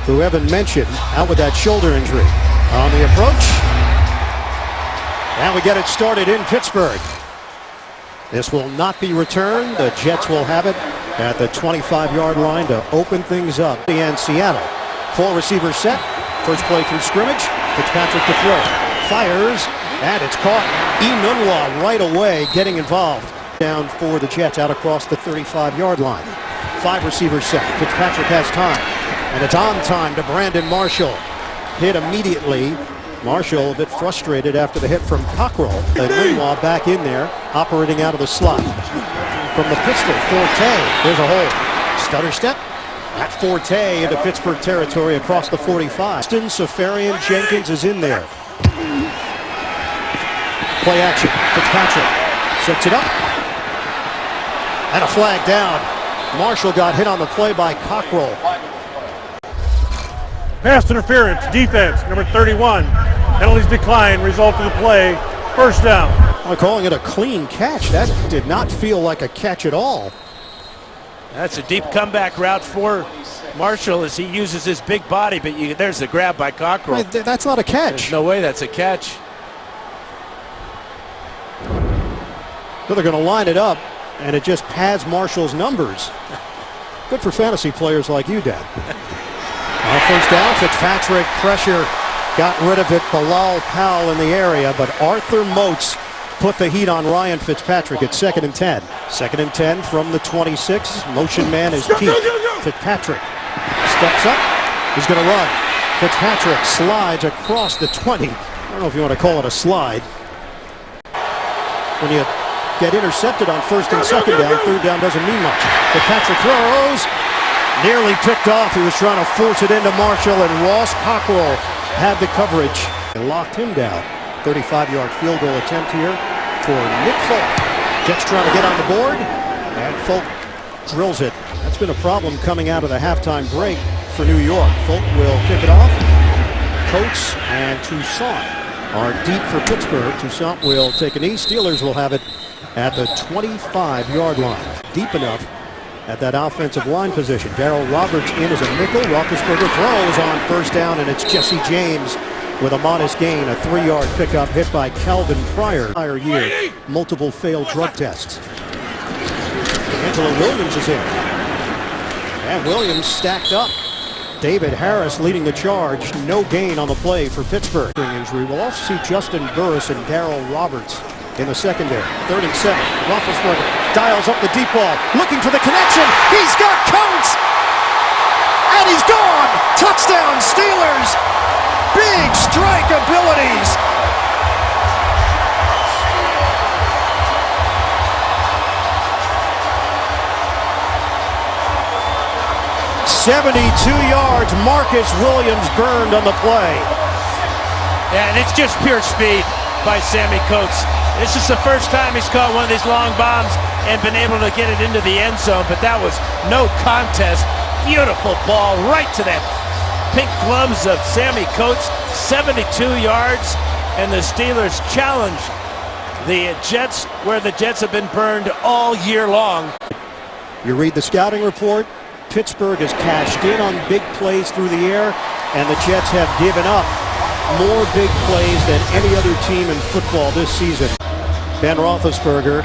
who Evan mentioned, out with that shoulder injury. On the approach. And we get it started in Pittsburgh. This will not be returned. The Jets will have it at the 25-yard line to open things up. And Seattle. Full receiver set. First play from scrimmage. Fitzpatrick to throw. Fires. And it's caught. Enunwa right away getting involved. Down for the Jets out across the 35-yard line. 5 receivers set. Fitzpatrick has time. And it's on time to Brandon Marshall. Hit immediately. Marshall a bit frustrated after the hit from Cockrell. Enunwa back in there, operating out of the slot. From the pistol, Forte. There's a hole. Stutter step. At Forte into Pittsburgh territory across the 45. Safarian Jenkins is in there. Play action. Fitzpatrick sets it up. And a flag down. Marshall got hit on the play by Cockrell. Pass interference, defense, number 31. Penalties decline, result of the play, first down. I'm calling it a clean catch. That did not feel like a catch at all. That's a deep comeback route for Marshall as he uses his big body, but there's the grab by Cockrell. That's not a catch. There's no way that's a catch. So they're going to line it up, and it just pads Marshall's numbers. Good for fantasy players like you, Dan. On first down, Fitzpatrick pressure. Got rid of it. Bilal Powell in the area, but Arthur Moats put the heat on Ryan Fitzpatrick at 2nd and 10. 2nd and 10 from the 26. Motion man is Pete. Fitzpatrick steps up. He's going to run. Fitzpatrick slides across the 20. I don't know if you want to call it a slide. When you get intercepted on 1st and 2nd down, 3rd down doesn't mean much. Fitzpatrick throws. Nearly picked off. He was trying to force it into Marshall, and Ross Cockrell had the coverage and locked him down. 35-yard field goal attempt here for Nick Folk. Jets trying to get on the board, and Folk drills it. That's been a problem coming out of the halftime break for New York. Folk will kick it off. Coates and Toussaint are deep for Pittsburgh. Toussaint will take a knee. Steelers will have it at the 25-yard line. Deep enough at that offensive line position. Darrell Roberts in as a nickel. Roethlisberger throws on first down, and it's Jesse James with a modest gain. A 3-yard pickup hit by Calvin Pryor. Entire year, multiple failed drug tests. Angelo Williams is in. And Williams stacked up. David Harris leading the charge. No gain on the play for Pittsburgh. Injury. We'll also see Justin Burris and Darrell Roberts in the secondary. 3rd and 7. Roethlisberger dials up the deep ball, looking for the connection. He's got Coates, and he's gone. Touchdown, Steelers. Big strike abilities. .72 yards. Marcus Williams burned on the play. Yeah, and it's just pure speed by Sammy Coates. This is the first time he's caught one of these long bombs and been able to get it into the end zone, but that was no contest. Beautiful ball right to that pink gloves of Sammy Coates. 72 yards, and the Steelers challenge the Jets where the Jets have been burned all year long. You read the scouting report. Pittsburgh has cashed in on big plays through the air, and the Jets have given up more big plays than any other team in football this season. Ben Roethlisberger,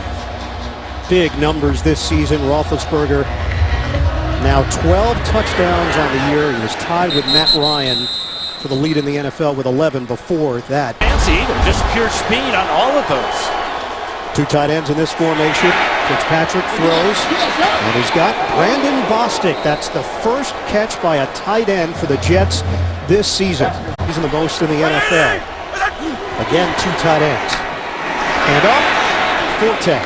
big numbers this season. Roethlisberger now 12 touchdowns on the year. He was tied with Matt Ryan for the lead in the NFL with 11 before that. Fancy, just pure speed on all of those. 2 tight ends in this formation. Fitzpatrick throws, and he's got Brandon Bostic. That's the first catch by a tight end for the Jets this season. He's in the most in the NFL. Again, 2 tight ends. And up, Forte.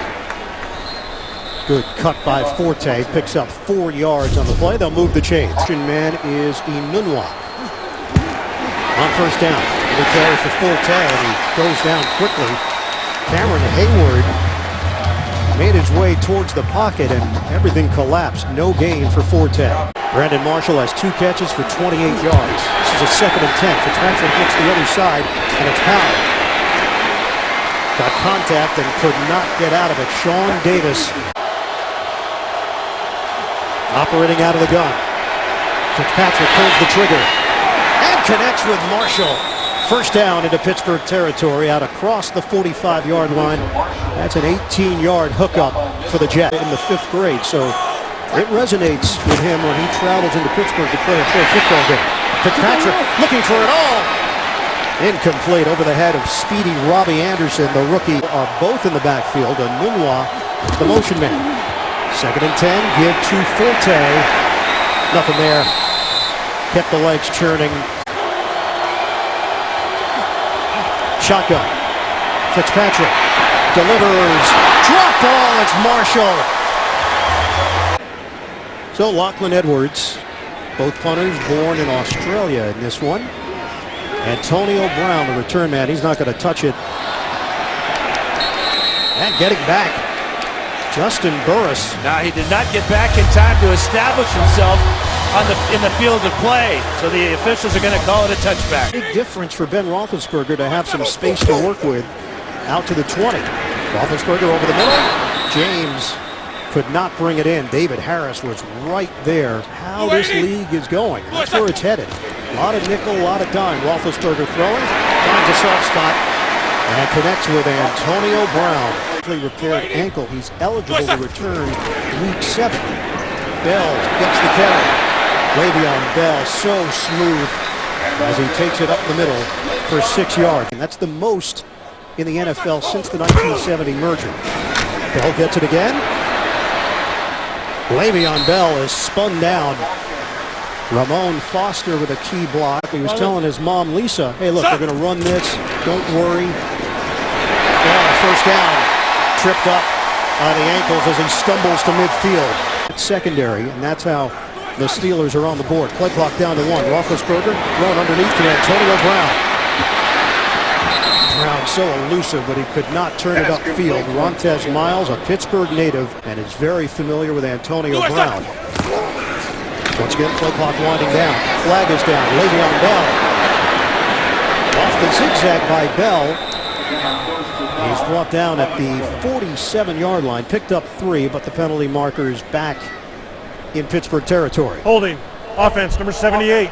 Good cut by Forte. Picks up 4 yards on the play. They'll move the chains. Man is Enunwa. On first down. He carries for Forte, and he goes down quickly. Cameron Hayward made his way towards the pocket, and everything collapsed. No gain for Forte. Brandon Marshall has 2 catches for 28 yards. This is a 2nd and 10. Fitzpatrick hits the other side, and it's Powell. Got contact and could not get out of it. Sean Davis operating out of the gun. Fitzpatrick pulls the trigger and connects with Marshall. First down into Pittsburgh territory out across the 45-yard line. That's an 18-yard hookup for the Jet in the 5th grade. So it resonates with him when he travels into Pittsburgh to play a pro football game. Fitzpatrick looking for it all. Incomplete over the head of speedy Robbie Anderson. The rookie are both in the backfield. And Nunwa, the motion man. 2nd and 10, give to Forte. Nothing there. Kept the legs churning. Shotgun. Fitzpatrick delivers. Drop ball. It's Marshall. So Lachlan Edwards, both punters born in Australia in this one. Antonio Brown, the return man, he's not going to touch it. And getting back, Justin Burris. Now he did not get back in time to establish himself in the field of play, so the officials are going to call it a touchback. Big difference for Ben Roethlisberger to have some space to work with out to the 20. Roethlisberger over the middle. James could not bring it in. David Harris was right there. How this league is going, that's where it's headed. A lot of nickel, a lot of dime. Roethlisberger throwing, finds a soft spot, and connects with Antonio Brown. Repaired ankle. He's eligible to return week 7. Bell gets the carry. Le'Veon Bell so smooth as he takes it up the middle for 6 yards. And that's the most in the NFL since the 1970 merger. Bell gets it again. Le'Veon Bell is spun down. Ramon Foster with a key block. He was telling his mom, Lisa, hey, look, we're going to run this. Don't worry. First down. Tripped up on the ankles as he stumbles to midfield. It's secondary, and that's how the Steelers are on the board. Play clock down to 1. Roethlisberger thrown underneath to Antonio Brown. Brown so elusive, but he could not turn it upfield. Rontez Miles, a Pittsburgh native, and is very familiar with Antonio Brown. Once again, play clock winding down. Flag is down. Le'Veon Bell. Off the zigzag by Bell. He's brought down at the 47-yard line. Picked up 3, but the penalty marker is back in Pittsburgh territory. Holding. Offense, number 78.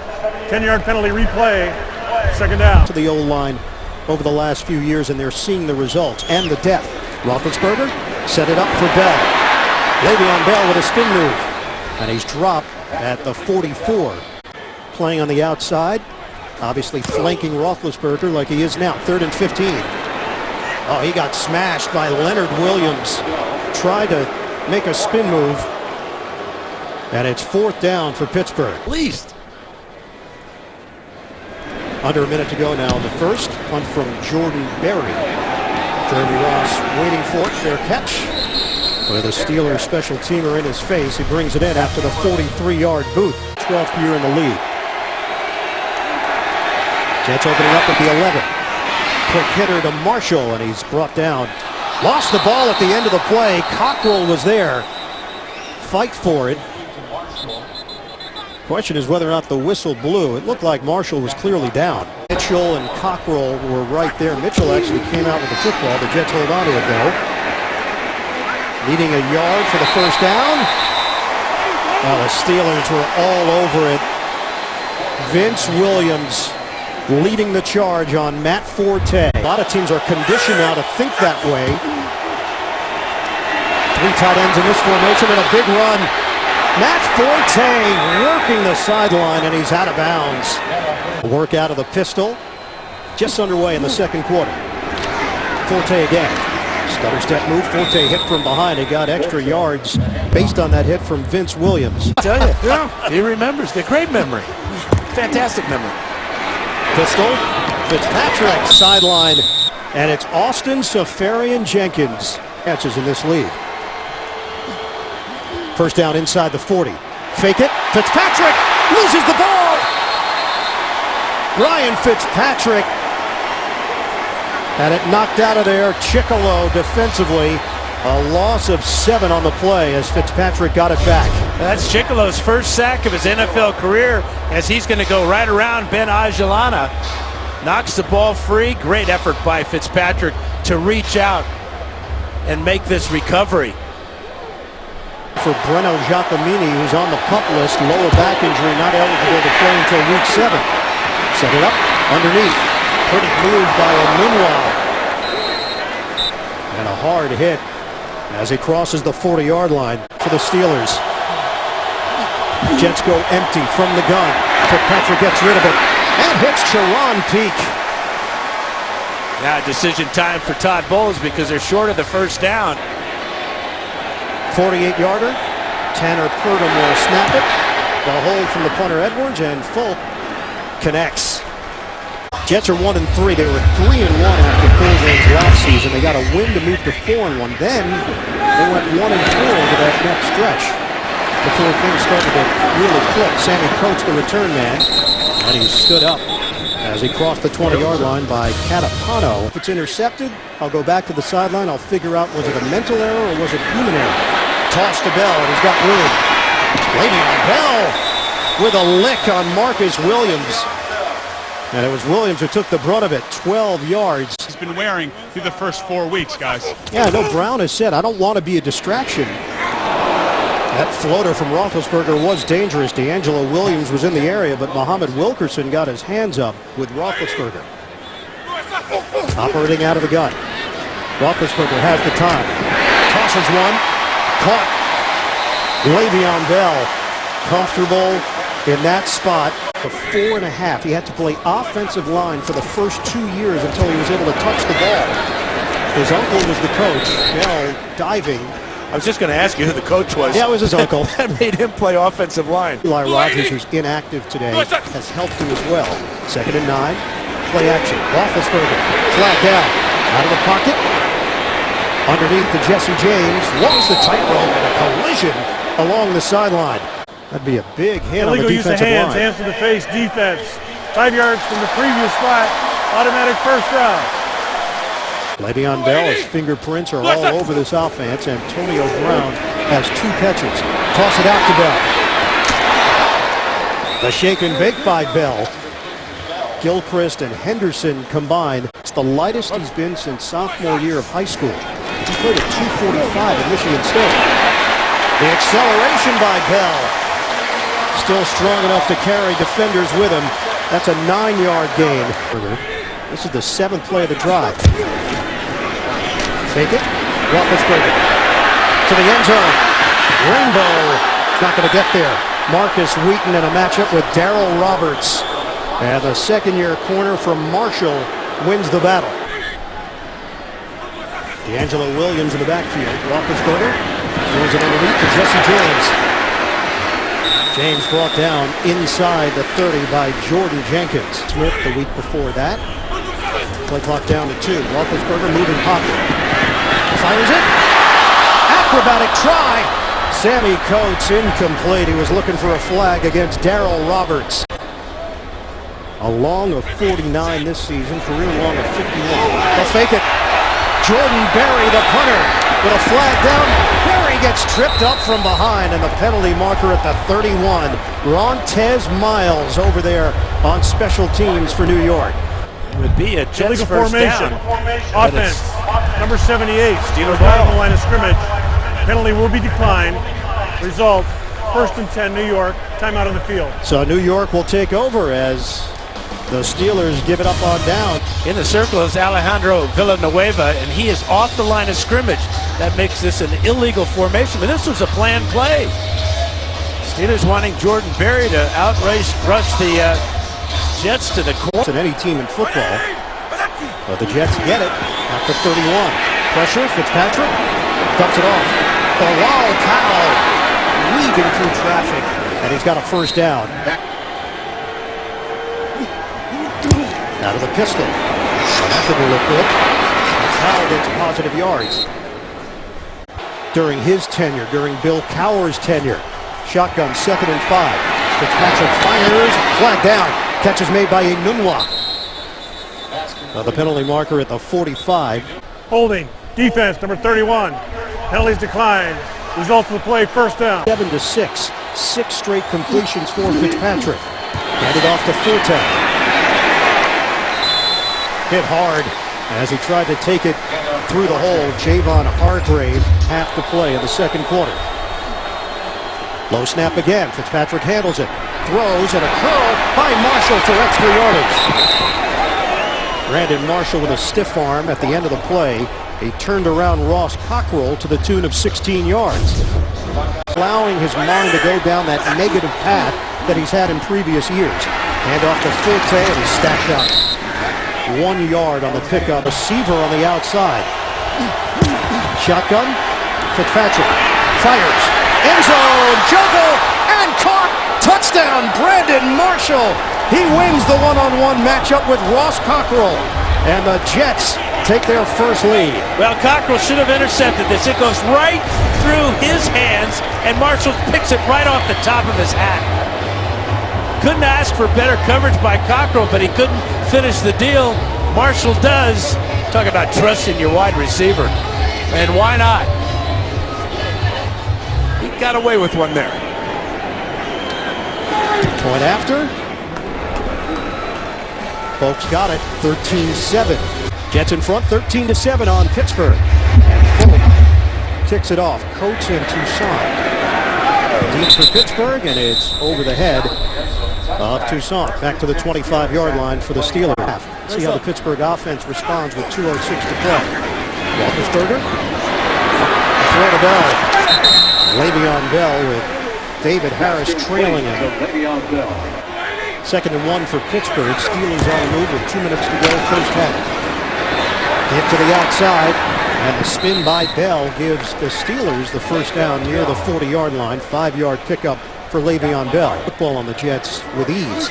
10-yard penalty replay. 2nd down. To the O-line over the last few years, and they're seeing the results and the depth. Roethlisberger set it up for Bell. Le'Veon Bell with a spin move. And he's dropped at the 44. Playing on the outside. Obviously flanking Roethlisberger like he is now. 3rd and 15. Oh, he got smashed by Leonard Williams. Tried to make a spin move. And it's 4th down for Pittsburgh. At least. Under a minute to go now in the first. Punt from Jordan Berry. Jeremy Ross waiting for it. Fair catch. With a Steelers special teamer in his face. He brings it in after the 43-yard boot. 12th year in the league. Jets opening up at the 11. Quick hitter to Marshall, and he's brought down. Lost the ball at the end of the play. Cockrell was there. Fight for it. Question is whether or not the whistle blew. It looked like Marshall was clearly down. Mitchell and Cockrell were right there. Mitchell actually came out with the football. The Jets hold on to it, though. Needing a yard for the first down. Well, the Steelers were all over it. Vince Williams leading the charge on Matt Forte. A lot of teams are conditioned now to think that way. 3 tight ends in this formation and a big run. Matt Forte working the sideline, and he's out of bounds. Work out of the pistol. Just underway in the 2nd quarter. Forte again. Stutter step move. Forte hit from behind. He got extra yards based on that hit from Vince Williams. I tell you, he remembers. The great memory. Fantastic memory. Pistol. Fitzpatrick sideline. And it's Austin Safarian Jenkins. Catches in this league. First down inside the 40. Fake it. Fitzpatrick loses the ball. Ryan Fitzpatrick had it knocked out of there. Chickalo defensively. A loss of 7 on the play as Fitzpatrick got it back. That's Chickalo's first sack of his NFL career as he's going to go right around Ben Ajalana. Knocks the ball free. Great effort by Fitzpatrick to reach out and make this recovery. for Breno Giacomini, who's on the pup list, lower back injury, not eligible to play until week 7. Set it up underneath. Pretty move by Omunwa. And a hard hit as he crosses the 40-yard line for the Steelers. Jets go empty from the gun. Fitzpatrick gets rid of it and hits Charon Peak. Now decision time for Todd Bowles because they're short of the first down. 48-yarder. Tanner Purdom will snap it. The hold from the punter Edwards, and Folk connects. Jets are 1-3. They were 3-1 after 4 games last season. They got a win to move to 4-1. Then they went 1-4 into that next stretch before things started to really click. Sammy Coates, the return man, and he stood up as he crossed the 20-yard line by Catapano. If it's intercepted, I'll go back to the sideline. I'll figure out, was it a mental error or was it human error? Toss to Bell, and he's got room. Le'Veon Bell with a lick on Marcus Williams. And it was Williams who took the brunt of it, 12 yards. He's been wearing through the first 4 weeks, guys. Yeah, I know Brown has said, I don't want to be a distraction. That floater from Roethlisberger was dangerous. D'Angelo Williams was in the area, but Muhammad Wilkerson got his hands up with Roethlisberger. Operating out of the gun. Roethlisberger has the time. Tosses one. Caught. Le'Veon Bell comfortable in that spot. For 4.5. He had to play offensive line for the first 2 years until he was able to touch the ball. His uncle was the coach. Bell diving. I was just going to ask you who the coach was. Yeah, it was his uncle. That made him play offensive line. Eli Rogers, who's inactive today, has helped him as well. 2nd and 9. Play action. Roethlisberger. Flat down. Out of the pocket. Underneath to Jesse James. Walks the tightrope and a collision along the sideline. That'd be a big hit on the Illegal use of defensive hands, line. hands to the face, defense. 5 yards from the previous spot, automatic first down. Le'Veon Bell, his fingerprints are all over this offense. Antonio Brown has 2 catches. Toss it out to Bell. The shake and bake by Bell. Gilchrist and Henderson combined. It's the lightest he's been since sophomore year of high school. He played at 245 at Michigan State. The acceleration by Bell. Still strong enough to carry defenders with him. That's a 9-yard gain. This is the 7th play of the drive. Fake it. Roethlisberger to the end zone. Rainbow. He's not going to get there. Marcus Wheaton in a matchup with Darryl Roberts. And the 2nd-year corner from Marshall wins the battle. D'Angelo Williams in the backfield. Roethlisberger throws it underneath to Jesse James. James brought down inside the 30 by Jordan Jenkins. Smith the week before that. Play clock down to 2. Roethlisberger moving pocket. Fires it. Acrobatic try. Sammy Coates incomplete. He was looking for a flag against Darryl Roberts. A long of 49 this season. Career long of 51. They'll fake it. Jordan Berry, the punter, with a flag down. Berry gets tripped up from behind, and the penalty marker at the 31. Rontez Miles over there on special teams for New York. It would be a Jets Illegal first formation. down. Offense, number 78. Steelers ball on ball. the line of scrimmage. Penalty will be declined. Result, 1st and 10, New York. Timeout on the field. So New York will take over as the Steelers give it up on down. In the circle is Alejandro Villanueva, and he is off the line of scrimmage. That makes this an illegal formation, but this was a planned play. Steelers wanting Jordan Berry to rush the Jets to the corner. And any team in football, but the Jets get it at the 31. Pressure, Fitzpatrick dumps it off. Bilal Powell weaving through traffic, and he's got a first down. Out of the pistol. That didn't look good. Powell gets positive yards. During his tenure, during Bill Cowher's tenure. Shotgun, 2nd and 5. Fitzpatrick fires, flag down. Catch is made by Enunwa. The penalty marker at the 45. Holding, defense, number 31. Penalties declined. Result of the play, first down. 7-6. 6 straight completions for Fitzpatrick. Handed off to Forte. Hit hard as he tried to take it through the hole. Javon Hargrave half the play of the 2nd quarter. Low snap again. Fitzpatrick handles it. Throws and a curl by Marshall for extra yardage. Brandon Marshall with a stiff arm at the end of the play. He turned around Ross Cockrell to the tune of 16 yards. Allowing his mind to go down that negative path that he's had in previous years. Hand off to Forte and he's stacked up. 1 yard on the pickup. Receiver on the outside. Shotgun. Fitzpatrick fires. End zone. Juggle and caught. Touchdown. Brandon Marshall. He wins the one-on-one matchup with Ross Cockrell. And the Jets take their first lead. Well, Cockrell should have intercepted this. It goes right through his hands, and Marshall picks it right off the top of his hat. Couldn't ask for better coverage by Cockrell, but he couldn't finish the deal. Marshall does. Talk about trusting your wide receiver. And why not? He got away with one there. Point after. Folks got it. 13-7. Jets in front, 13-7 on Pittsburgh. And Fulham kicks it off. Coates and Toussaint. Deep for Pittsburgh, and it's over the head of Toussaint. Back to the 25-yard line for the Steelers. See how the Pittsburgh offense responds with 2:06 to play. Roethlisberger. Throw to Bell. Le'Veon Bell with David Harris trailing him. 2nd and 1 for Pittsburgh. Steelers on the move with 2 minutes to go, first half. Hit to the outside, and the spin by Bell gives the Steelers the first down near the 40-yard line. 5-yard pickup for Le'Veon Bell. Football on the Jets with ease.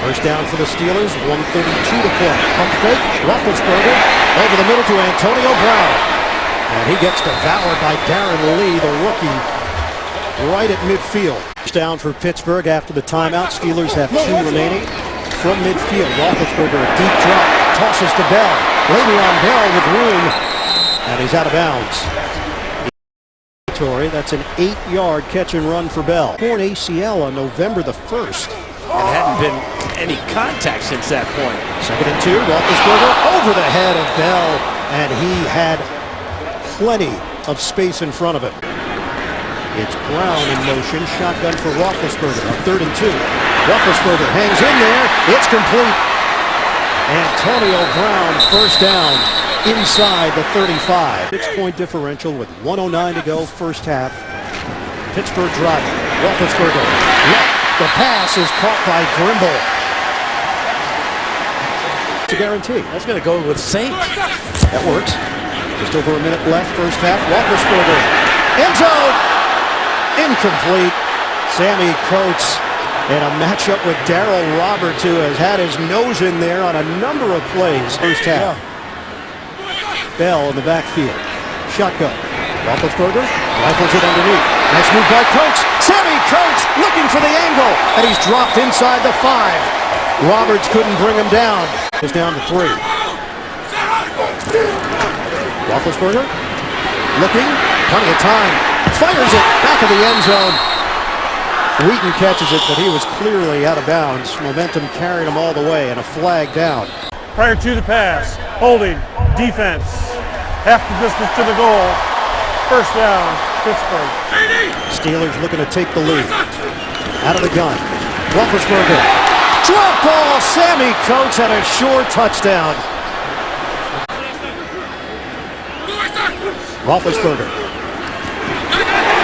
First down for the Steelers, 1:32 to play. Pump fake, Roethlisberger over the middle to Antonio Brown. And he gets devoured by Darren Lee, the rookie, right at midfield. First down for Pittsburgh after the timeout. Steelers have 2 remaining. From midfield, Roethlisberger, a deep drop, tosses to Bell. Le'Veon Bell with room, and he's out of bounds. That's an 8-yard catch and run for Bell. Torn ACL on November the 1st. And hadn't been any contact since that point. 2nd and 2, Roethlisberger over the head of Bell, and he had plenty of space in front of him. It's Brown in motion, shotgun for Roethlisberger, a 3rd and 2. Roethlisberger hangs in there, it's complete. Antonio Brown, first down inside the 35. 6-point differential with 1:09 to go, first half. Pittsburgh driving. Roethlisberger left. The pass is caught by Grimble. It's a guarantee. That's going to go with Saint. That works. Just over a minute left, first half. Roethlisberger, end zone, incomplete. Sammy Coates in a matchup with Darryl Roberts, who has had his nose in there on a number of plays. First half. Bell in the backfield. Shotgun. Roethlisberger rifles it underneath. Nice move by Coates. Sammy Coates looking for the angle, and he's dropped inside the 5. Roberts couldn't bring him down. It's down to 3. Roethlisberger looking, plenty of time. Fires it back of the end zone. Wheaton catches it, but he was clearly out of bounds. Momentum carried him all the way, and a flag down. Prior to the pass, holding, defense, half the distance to the goal. First down, Pittsburgh. Steelers looking to take the lead. Out of the gun. Roethlisberger. Drop ball. Sammy Coates had a sure touchdown. Roethlisberger.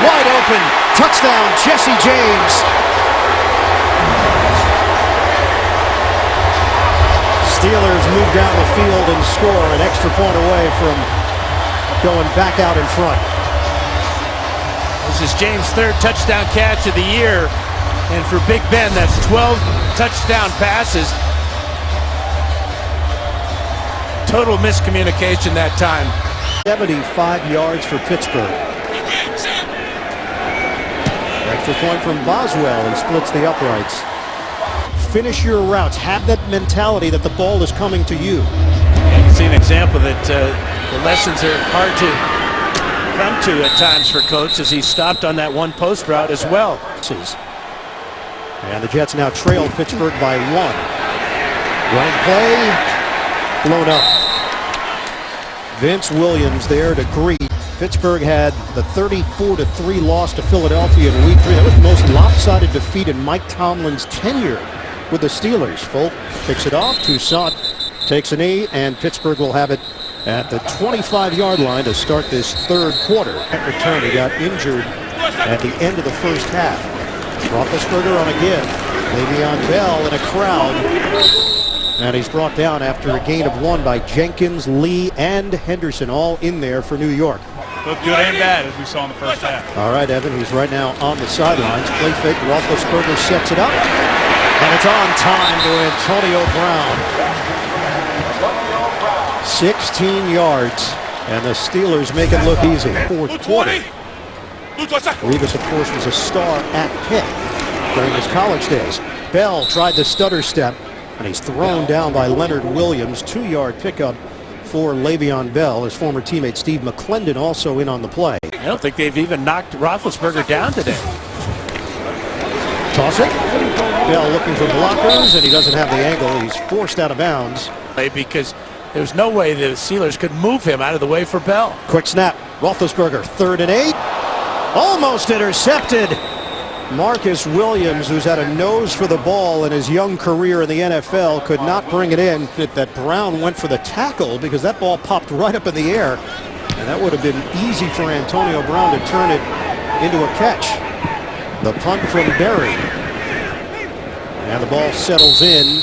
Wide open. Touchdown, Jesse James. Steelers move down the field and score an extra point away from going back out in front. This is James' 3rd touchdown catch of the year. And for Big Ben, that's 12 touchdown passes. Total miscommunication that time. 75 yards for Pittsburgh. Extra point from Boswell, and splits the uprights. Finish your routes. Have that mentality that the ball is coming to you. You can see an example that the lessons are hard to come to at times for Coates, as he stopped on that one post route as well. And the Jets now trail Pittsburgh by 1. Running play, blown up. Vince Williams there to greet Pittsburgh had the 34-3 loss to Philadelphia in Week 3. That was the most lopsided defeat in Mike Tomlin's tenure with the Steelers. Folk picks it off. Toussaint takes a knee, and Pittsburgh will have it at the 25-yard line to start this third quarter. At return, he got injured at the end of the first half. Roethlisberger on a give. Le'Veon Bell in a crowd. And he's brought down after a gain of 1 by Jenkins, Lee, and Henderson, all in there for New York. Both good and bad, as we saw in the first half. All right, Evan, who's right now on the sidelines. Play fake. Roethlisberger sets it up. And it's on time to Antonio Brown. 16 yards. And the Steelers make it look easy. Fourth quarter. Revis, of course, was a star at Pitt during his college days. Bell tried the stutter step, and he's thrown down by Leonard Williams. 2-yard pickup for Le'Veon Bell. His former teammate Steve McClendon also in on the play. I don't think they've even knocked Roethlisberger down today. Toss it. Bell looking for blockers, and he doesn't have the angle. He's forced out of bounds. Because there's no way the Steelers could move him out of the way for Bell. Quick snap. Roethlisberger, 3rd and 8. Almost intercepted. Marcus Williams, who's had a nose for the ball in his young career in the NFL, could not bring it in. That Brown went for the tackle because that ball popped right up in the air. And that would have been easy for Antonio Brown to turn it into a catch. The punt from Berry. And the ball settles in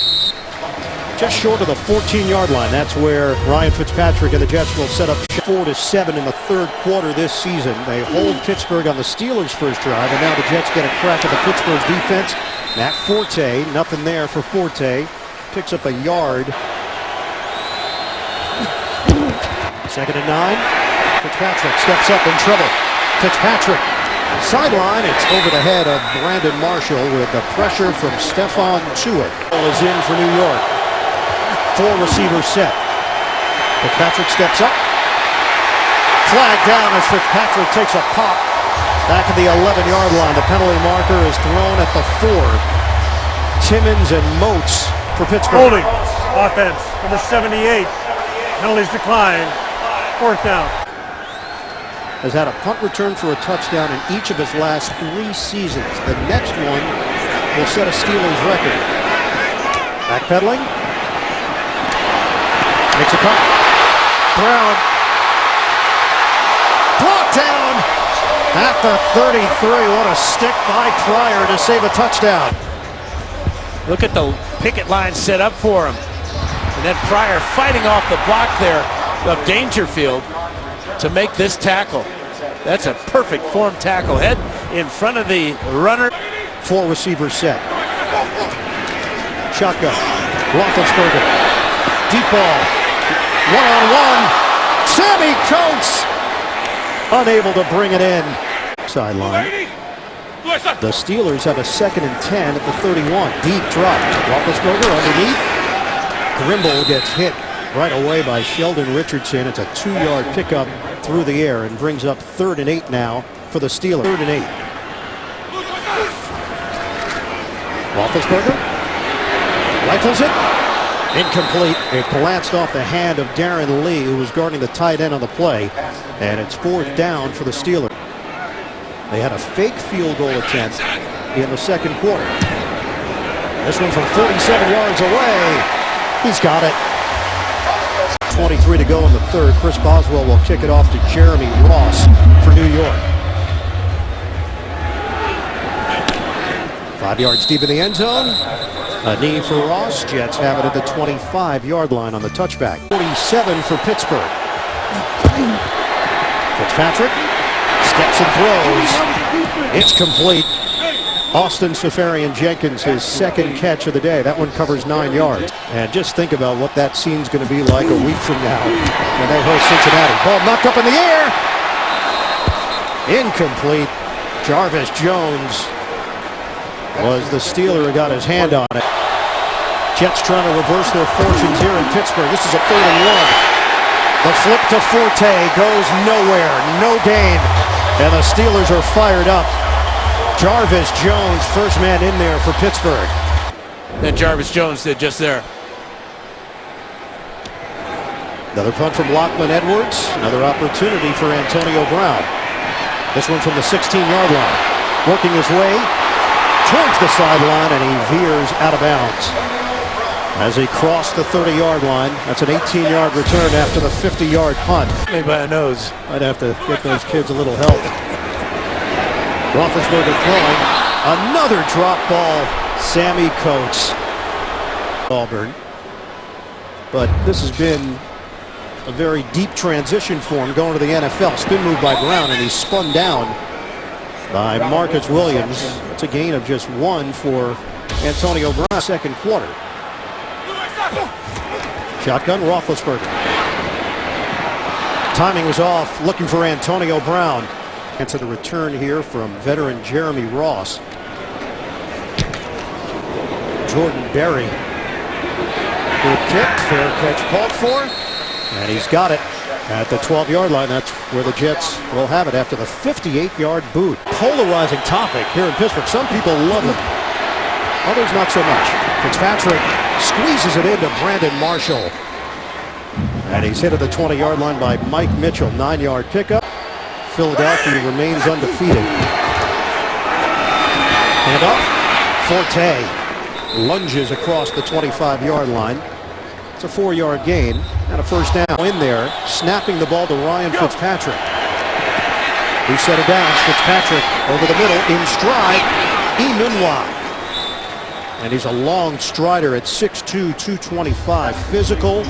just short of the 14-yard line. That's where Ryan Fitzpatrick and the Jets will set up 4-7 in the third quarter this season. They hold Pittsburgh on the Steelers' first drive, and now the Jets get a crack at the Pittsburgh defense. Matt Forte, nothing there for Forte. Picks up a yard. 2nd and 9. Fitzpatrick steps up in trouble. Fitzpatrick, sideline. It's over the head of Brandon Marshall with the pressure from Stephon Tuitt. Ball is in for New York. 4 receivers set. Fitzpatrick steps up. Flag down as Fitzpatrick takes a pop back at the 11-yard line. The penalty marker is thrown at the 4. Timmons and Moats for Pittsburgh. Holding. Offense. Number 78. Penalties decline. 4th down. Has had a punt return for a touchdown in each of his last 3 seasons. The next one will set a Steelers record. Backpedaling. Makes a cut. Brown. Brought down at the 33. What a stick by Pryor to save a touchdown. Look at the picket line set up for him. And then Pryor fighting off the block there of Dangerfield to make this tackle. That's a perfect form tackle. Head in front of the runner. 4 receivers set. Shotgun. Roethlisberger. Deep ball. 1-on-1. Sammy Coates unable to bring it in. Sideline. The Steelers have a 2nd and 10 at the 31. Deep drop. Roethlisberger underneath. Grimble gets hit right away by Sheldon Richardson. It's a 2-yard pickup through the air and brings up 3rd and 8 now for the Steelers. 3rd and 8. Roethlisberger rifles it. Incomplete. It glanced off the hand of Darren Lee, who was guarding the tight end on the play. And it's 4th down for the Steelers. They had a fake field goal attempt in the second quarter. This one from 47 yards away. He's got it. 23 to go in the third. Chris Boswell will kick it off to Jeremy Ross for New York. 5 yards deep in the end zone. A knee for Ross. Jets have it at the 25-yard line on the touchback. 47 for Pittsburgh. Fitzpatrick steps and throws. It's complete. Austin Seferian-Jenkins, his 2nd catch of the day. That one covers 9 yards. And just think about what that scene's going to be like a week from now when they host Cincinnati. Ball knocked up in the air. Incomplete. Jarvis Jones was the Steeler who got his hand on it. Jets trying to reverse their fortunes here in Pittsburgh. This is a 3rd and 1. The flip to Forte goes nowhere. No gain. And the Steelers are fired up. Jarvis Jones, first man in there for Pittsburgh. Then Jarvis Jones did just there. Another punt from Lachlan Edwards. Another opportunity for Antonio Brown. This one from the 16-yard line. Working his way towards the sideline, and he veers out of bounds. As he crossed the 30-yard line, that's an 18-yard return after the 50-yard punt. Maybe by a nose. I'd have to get those kids a little help. Roethlisberger throwing. Another drop ball. Sammy Coates. Auburn. But this has been a very deep transition for him going to the NFL. Spin move by Brown, and he's spun down by Marcus Williams. It's a gain of just 1 for Antonio Brown. Second quarter. Shotgun, Roethlisberger. Timing was off, looking for Antonio Brown. And to the return here from veteran Jeremy Ross. Jordan Berry. Good kick, fair catch called for. And he's got it at the 12-yard line. That's where the Jets will have it after the 58-yard boot. Polarizing topic here in Pittsburgh. Some people love him, others not so much. Fitzpatrick squeezes it into Brandon Marshall. And he's hit at the 20-yard line by Mike Mitchell. 9-yard pickup. Philadelphia remains undefeated. Handoff. Forte lunges across the 25-yard line. It's a 4-yard gain and a first down in there. Snapping the ball to Ryan Fitzpatrick. He set it down. Fitzpatrick over the middle in stride. Enunwa. And he's a long strider at 6'2", 225. Physical.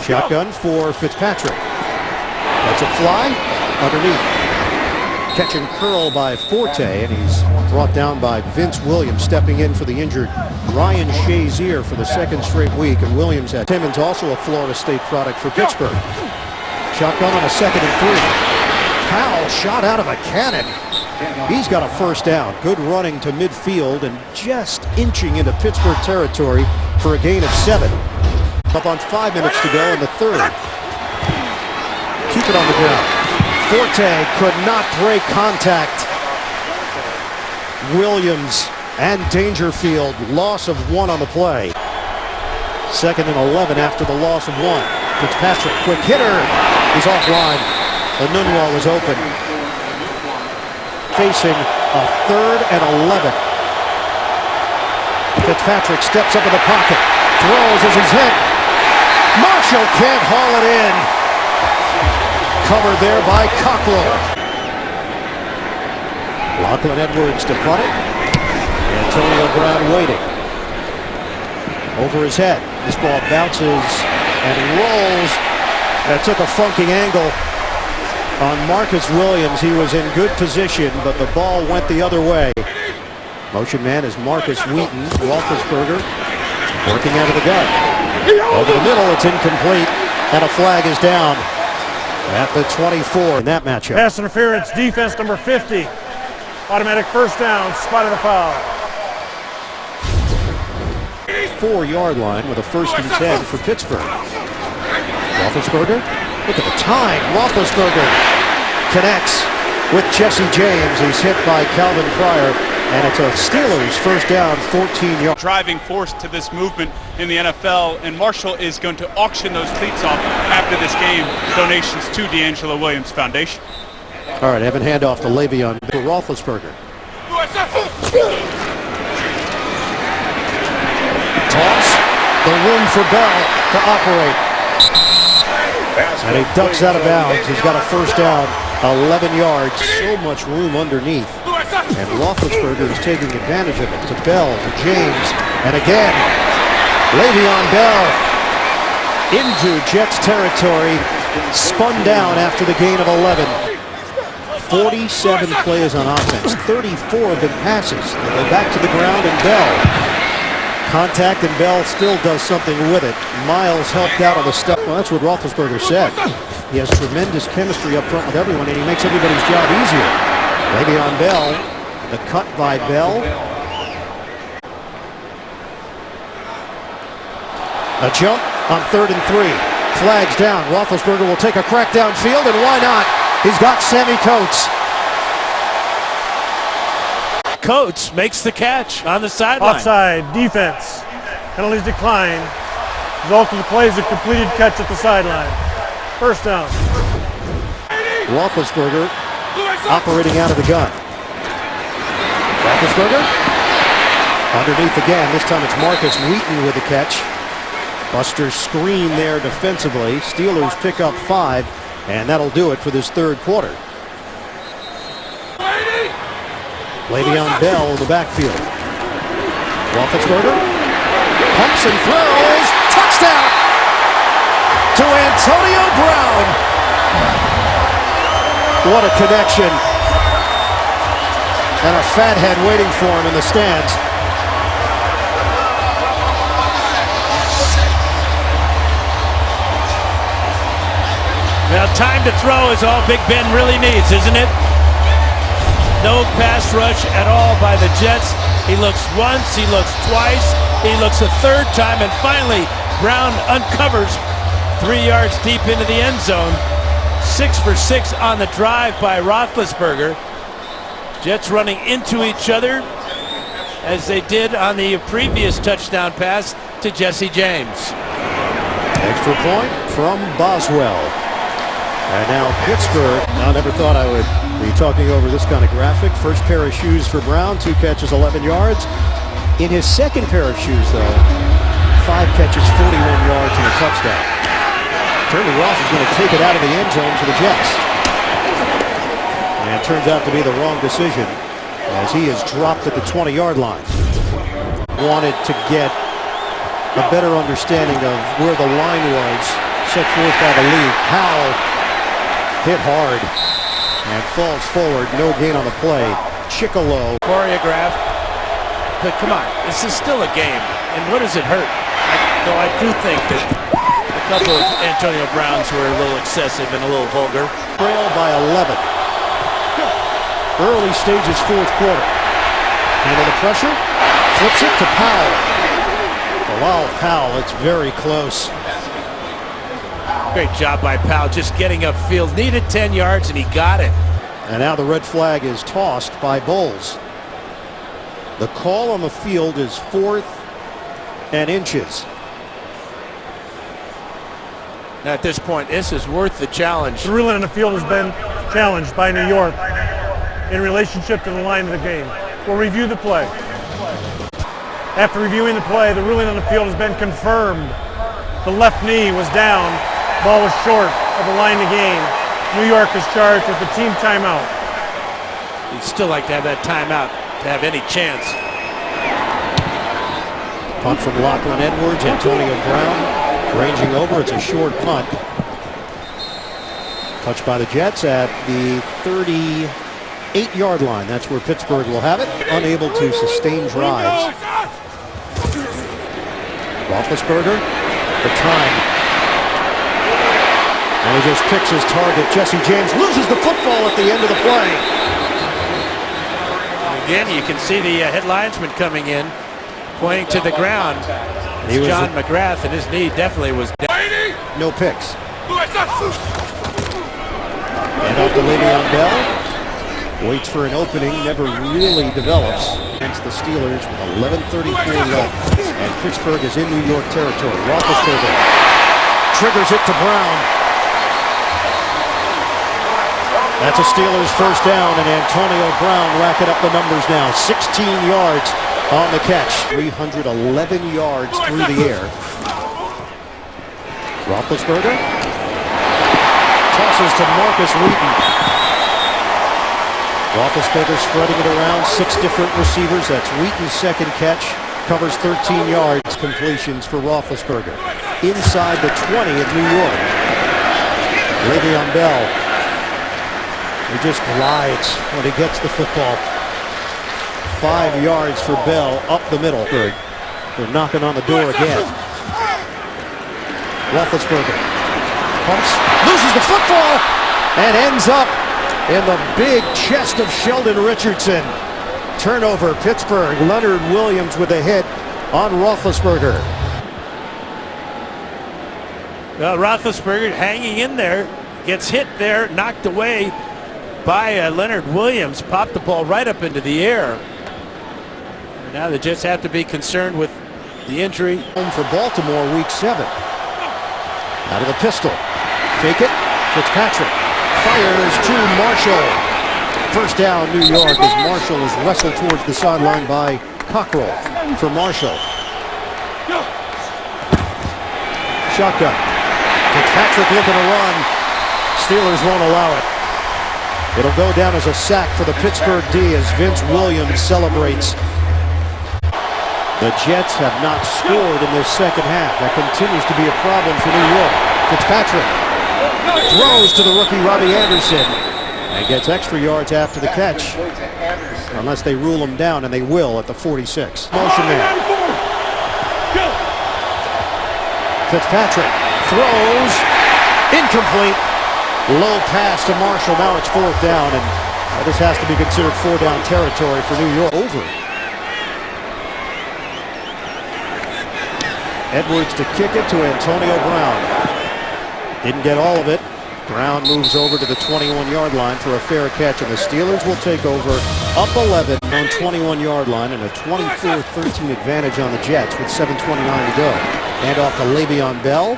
Shotgun for Fitzpatrick. That's a fly underneath. Catch and curl by Forte, and he's brought down by Vince Williams, stepping in for the injured Ryan Shazier for the second straight week. And Williams had Timmons, also a Florida State product for Pittsburgh. Shotgun on a 2nd and 3. Powell shot out of a cannon. He's got a first down. Good running to midfield and just inching into Pittsburgh territory for a gain of 7. Up on 5 minutes to go in the third. Keep it on the ground. Forte could not break contact. Williams and Dangerfield, loss of 1 on the play. 2nd and 11 after the loss of 1. Fitzpatrick, quick hitter. He's offline. Enunwa was open. Facing a 3rd and 11. Fitzpatrick steps up in the pocket. Throws as he's hit. Marshall can't haul it in. Covered there by Cockrell. Lachlan Edwards to punt it. Antonio Brown waiting. Over his head. This ball bounces and rolls. That took a funky angle on Marcus Williams. He was in good position, but the ball went the other way. Motion man is Marcus Wheaton. Roethlisberger working out of the gun. Over the middle, it's incomplete, and a flag is down at the 24 in that matchup. Pass interference, defense number 50. Automatic first down, spot of the foul. 4-yard line with a 1st and 10 for Pittsburgh. Roethlisberger, look at the time. Roethlisberger connects with Jesse James. He's hit by Calvin Pryor, and it's a Steelers first down, 14 yards. Driving force to this movement in the NFL, and Marshall is going to auction those cleats off after this game. Donations to D'Angelo Williams Foundation. All right, Evan handoff to Le'Veon to Roethlisberger. Toss, the room for Bell to operate. And he ducks out of bounds. He's got a first down, 11 yards, so much room underneath. And Roethlisberger is taking advantage of it. To Bell, to James, and again, Le'Veon Bell into Jets territory, spun down after the gain of 11. 47 plays on offense, 34 of them passes. They go back to the ground, and Bell. Contact, and Bell still does something with it. Miles helped out on the stuff. Well, that's what Roethlisberger said. He has tremendous chemistry up front with everyone, and he makes everybody's job easier. Le'Veon Bell, the cut by Bell. A jump on 3rd and 3. Flags down. Roethlisberger will take a crack downfield, and why not? He's got Sammy Coates. Coates makes the catch on the sideline. Offside, defense. Penalties decline. Result of the play is a completed catch at the sideline. First down. Roethlisberger operating out of the gun. Roethlisberger underneath again. This time it's Marcus Wheaton with the catch. Buster screen there defensively. Steelers pick up 5, and that'll do it for this third quarter. Le'Veon Bell in the backfield. Roethlisberger pumps and throws. Touchdown to Antonio Brown. What a connection. And a fathead waiting for him in the stands. Well, time to throw is all Big Ben really needs, isn't it? No pass rush at all by the Jets. He looks once, he looks twice, he looks a third time, and finally Brown uncovers 3 yards deep into the end zone. 6 for 6 on the drive by Roethlisberger. Jets running into each other as they did on the previous touchdown pass to Jesse James. Extra point from Boswell. And now Pittsburgh. I never thought I would be talking over this kind of graphic. First pair of shoes for Brown, 2 catches, 11 yards. In his second pair of shoes, though, 5 catches, 41 yards, and a touchdown. Turner Ross is going to take it out of the end zone for the Jets. And it turns out to be the wrong decision as he is dropped at the 20-yard line. Wanted to get a better understanding of where the line was set forth by the league. Powell hit hard and falls forward. No gain on the play. Chicolo. Choreographed. But come on, this is still a game. And what does it hurt? Though I do think that a couple of Antonio Browns were a little excessive and a little vulgar. Trail by 11. Early stages, fourth quarter. Handle the pressure. Flips it to Powell. Wow, Powell, it's very close. Great job by Powell, just getting upfield. Needed 10 yards, and he got it. And now the red flag is tossed by Bowles. The call on the field is 4th and inches. Now at this point, this is worth the challenge. The ruling on the field has been challenged by New York in relationship to the line of the game. We'll review the play. After reviewing the play, the ruling on the field has been confirmed. The left knee was down. Ball was short of the line of the game. New York is charged with the team timeout. You'd still like to have that timeout to have any chance. Punt from Lachlan Edwards. Antonio Brown ranging over. It's a short punt. Touched by the Jets at the 38-yard line. That's where Pittsburgh will have it. Unable to sustain drives. Roethlisberger, the time. And he just picks his target. Jesse James loses the football at the end of the play. Again, you can see the head linesman coming in, pointing to the ground. It's John McGrath, and his knee definitely was down. No picks. And off to Le'Veon Bell. Waits for an opening, never really develops against the Steelers with 11:34 left. And Pittsburgh is in New York territory. Roethlisberger triggers it to Brown. That's a Steelers first down, and Antonio Brown racking up the numbers now. 16 yards on the catch. 311 yards through the air. Roethlisberger tosses to Marcus Wheaton. Roethlisberger spreading it around. 6 different receivers. That's Wheaton's second catch. Covers 13 yards. Completions for Roethlisberger. Inside the 20 of New York. Le'Veon Bell. He just glides when he gets the football. 5 yards for Bell up the middle. They're knocking on the door again. Roethlisberger pumps, loses the football, and ends up in the big chest of Sheldon Richardson. Turnover, Pittsburgh. Leonard Williams with a hit on Roethlisberger. Well, Roethlisberger hanging in there, gets hit there, knocked away by Leonard Williams, popped the ball right up into the air. And now the Jets have to be concerned with the injury. Home for Baltimore, week 7. Out of the pistol. Fake it. Fitzpatrick fires to Marshall. First down, New York, as Marshall is wrestled towards the sideline by Cockrell for Marshall. Shotgun. Fitzpatrick looking to run. Steelers won't allow it. It'll go down as a sack for the Pittsburgh D as Vince Williams celebrates. The Jets have not scored in this second half. That continues to be a problem for New York. Fitzpatrick throws to the rookie Robbie Anderson and gets extra yards after the catch. Unless they rule him down, and they will at the 46. Motion man. Fitzpatrick throws. Incomplete. Low pass to Marshall. Now it's 4th down, and this has to be considered 4-down territory for New York. Over. Edwards to kick it to Antonio Brown. Didn't get all of it. Brown moves over to the 21-yard line for a fair catch, and the Steelers will take over up 11 on 21-yard line and a 24-13 advantage on the Jets with 7:29 to go. Hand off to Le'Veon Bell.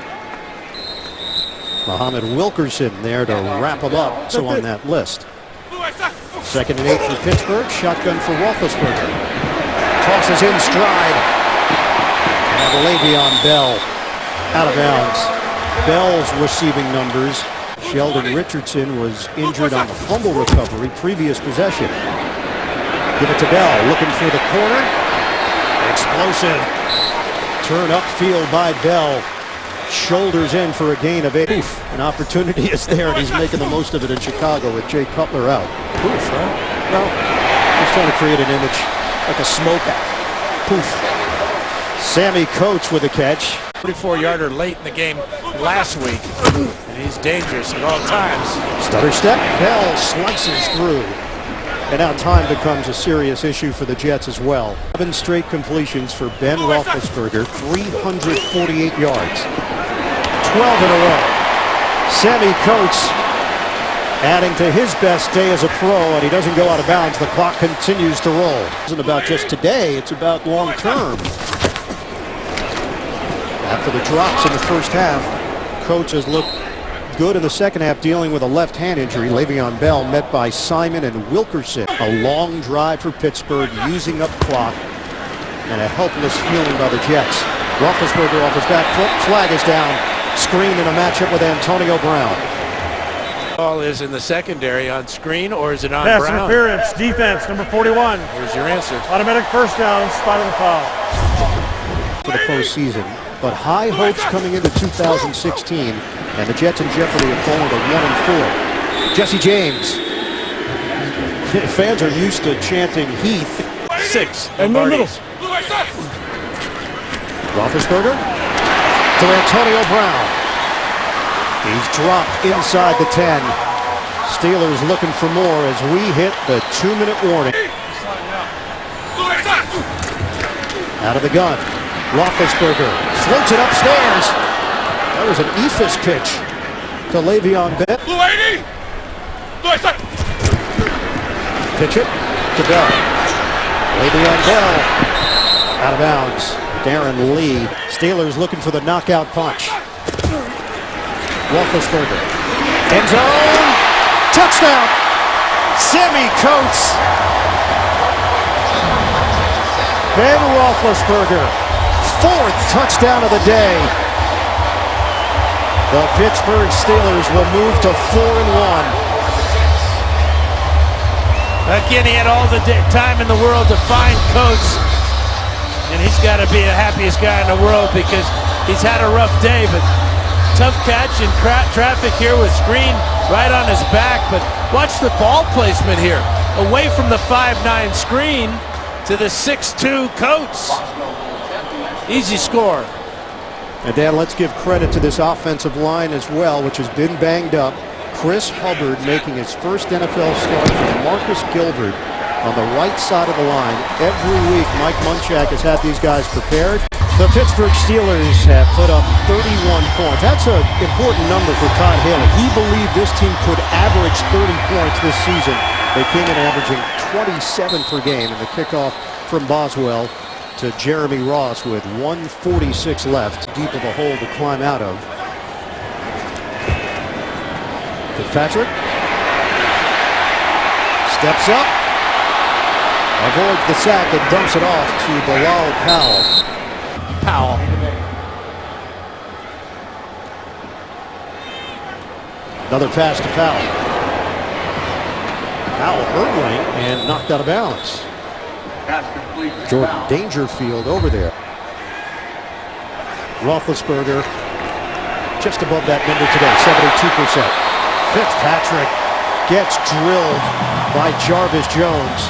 Muhammad Wilkerson there to wrap him up, so on that list. 2nd and 8 for Pittsburgh. Shotgun for Roethlisberger. Tosses in stride. And Le'Veon Bell out of bounds. Bell's receiving numbers. Sheldon Richardson was injured on the fumble recovery previous possession. Give it to Bell, looking for the corner. Explosive turn upfield by Bell. Shoulders in for a gain of 8. An opportunity is there, and he's making the most of it in Chicago with Jay Cutler out. Poof, huh? Well, he's trying to create an image like a smokeout. Poof. Sammy Coates with a catch. 44-yarder late in the game last week, and he's dangerous at all times. Stutter step. Bell slices through. And now time becomes a serious issue for the Jets as well. 7 straight completions for Ben Roethlisberger, 348 yards. 12 in a row. Sammy Coates adding to his best day as a pro, and he doesn't go out of bounds. The clock continues to roll. It isn't about just today, it's about long term. After the drops in the first half, Coates has looked good in the second half, dealing with a left hand injury. Le'Veon Bell met by Simon and Wilkerson. A long drive for Pittsburgh, using up clock, and a helpless feeling by the Jets. Roethlisberger off his back foot, flag is down. Screen in a matchup with Antonio Brown. Ball is in the secondary on screen, or is it on Pass Brown? interference, defense, number 41. Here's your answer. Automatic first down, spot of the foul. For the postseason, but high hopes coming into 2016, and the Jets in jeopardy of falling to 1-4. Jesse James. Fans are used to chanting Heath. 6 And no middle. Roethlisberger to Antonio Brown. He's dropped inside the 10. Steelers looking for more as we hit the 2-minute warning. Out of the gun. Roethlisberger floats it upstairs. That was an Ephus pitch to Le'Veon Bell. Pitch it to Bell. Le'Veon Bell out of bounds. Darren Lee. Steelers looking for the knockout punch. Roethlisberger. End zone. Touchdown. Sammy Coates. Ben Roethlisberger. 4th touchdown of the day. The Pittsburgh Steelers will move to 4-1. Again, he had all the time in the world to find Coates, and he's got to be the happiest guy in the world because he's had a rough day, but tough catch in traffic here with screen right on his back. But watch the ball placement here. Away from the 5'9" screen to the 6'2" Coates. Easy score. And Dan, let's give credit to this offensive line as well, which has been banged up. Chris Hubbard making his first NFL start for Marcus Gilbert on the right side of the line. Every week, Mike Munchak has had these guys prepared. The Pittsburgh Steelers have put up 31 points. That's an important number for Todd Haley. He believed this team could average 30 points this season. They came in averaging 27 per game, and the kickoff from Boswell to Jeremy Ross with 1:46 left. Deep of a hole to climb out of. Fitzpatrick steps up, avoids the sack and dumps it off to Bilal Powell. Another pass to Powell. Powell hurdling and knocked out of bounds. Jordan Dangerfield over there. Roethlisberger just above that number today, 72%. Fitzpatrick gets drilled by Jarvis Jones.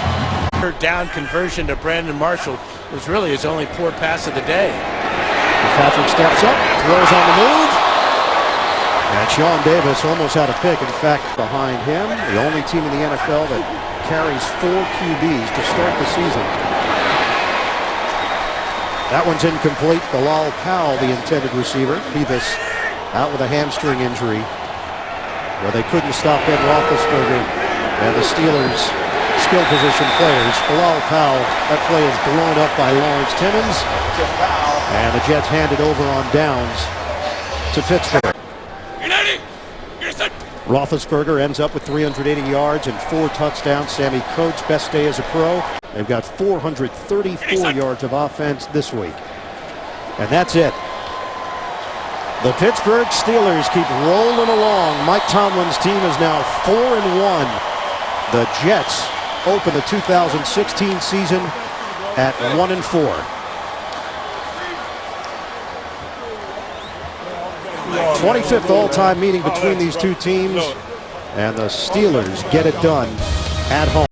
Her down conversion to Brandon Marshall was really his only poor pass of the day. Fitzpatrick steps up, throws on the move. And Sean Davis almost had a pick. In fact, behind him, the only team in the NFL that carries 4 QBs to start the season. That one's incomplete. Bilal Powell, the intended receiver. Beavis out with a hamstring injury, where they couldn't stop Ben Roethlisberger and the Steelers' skill position players. Bilal Powell, that play is blown up by Lawrence Timmons. And the Jets hand it over on downs to Pittsburgh. Roethlisberger ends up with 380 yards and 4 touchdowns. Sammy Coates' best day as a pro. They've got 434 yards of offense this week. And that's it. The Pittsburgh Steelers keep rolling along. Mike Tomlin's team is now 4-1. The Jets open the 2016 season at 1-4. 25th all-time meeting between these two teams, and the Steelers get it done at home.